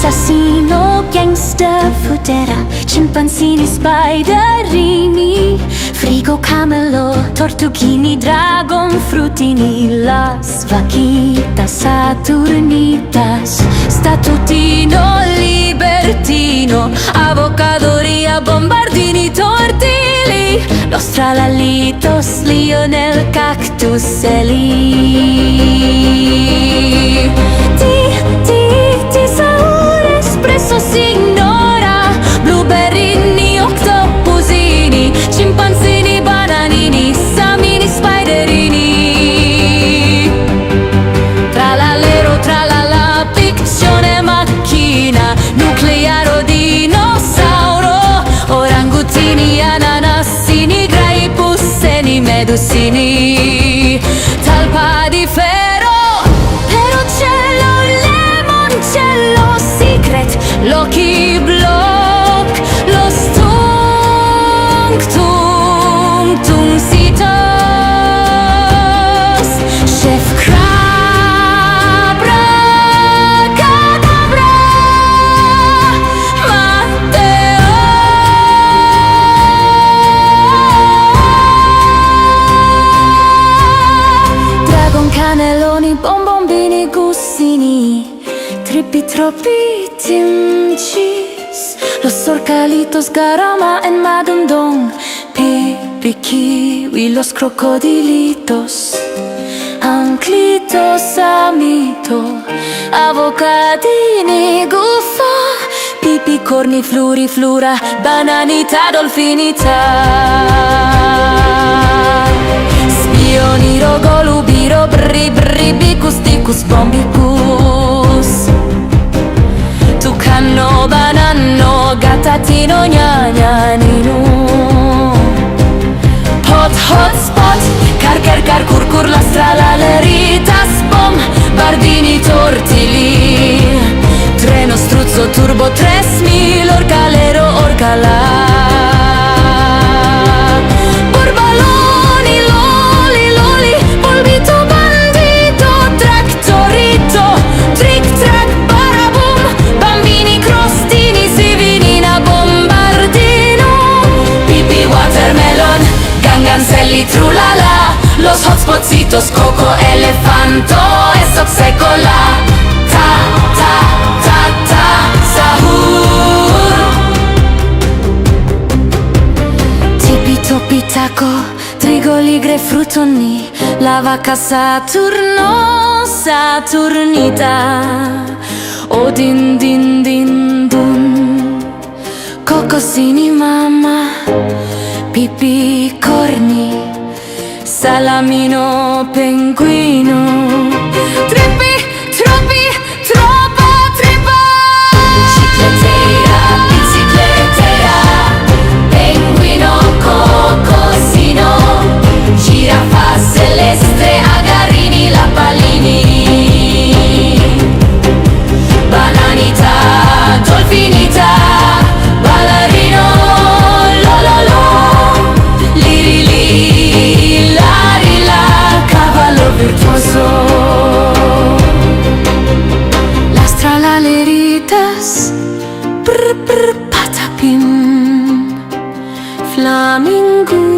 Assassino, gangster, fudera, scimpanzini, spiderini, frigo, camelo, tortughini, dragon, frutini, las vaquitas, saturnitas, statutino, libertino, avocadoria, bombardini, tortili, los tralalitos, Lionel, cactus, Eli. Saur, espresso, signora, blueberrini, octopusini, scimpanzini, bananini, samini, spiderini. Tralalero, tralala, piccione, macchina, nucleare, dinosauro, orangutini, ananassini, graipusseni, medusini, talpa di ferro, perocello, limoncello, secret, Lucky Block, los tung tungsitos, Chef Crabra, Cadabra, Matteo. Dragon, cannelloni, bonbombini, gustini, trippi, troppi, Tim Cheese, los orcalitos, garama and Madame Dong, pipi, kiwi, los crocodilitos, anclitos, amito, avocadini, guffa, pipi, corni, fluri, flura, bananita, dolfinita, spioni, rogolu, biro, bri, bri, bicus, dicus, bombicus, tucano, banano, gattatino, gnanino, pot, hot spot, car, curcur, la stralaleritas, bom, bardini, tortili, treno, struzzo, turbo, 3000, orcalero, orcala, borbaloni, loli, loli, polvito, bandito, tractorito, trick, track, barabum, bambini, crostini, sivinina, bombardino, pipi, watermelon, ganganzelli, trulala, los hotspotsitos, coco, elefanto, esok, secola, ta, ta, ta, ta, sahur. Tipi, topi, taco, trigo, ligre, frutoni, la vaca, Saturno, Saturnita, Odin, din, din, dun, cocosini, mamma, pipi, corni, salamino, penguino, trippi, troppi, troppa, trippa, bicicletera, bicicletera, penguino, cocosino, giraffa, celeste, agarini, lapalini, bananita, dolfinita, ballerino, lololo, lirili, larila, cavallo virtuoso, las tralaleritas, brr, brr, patapim, flamingo.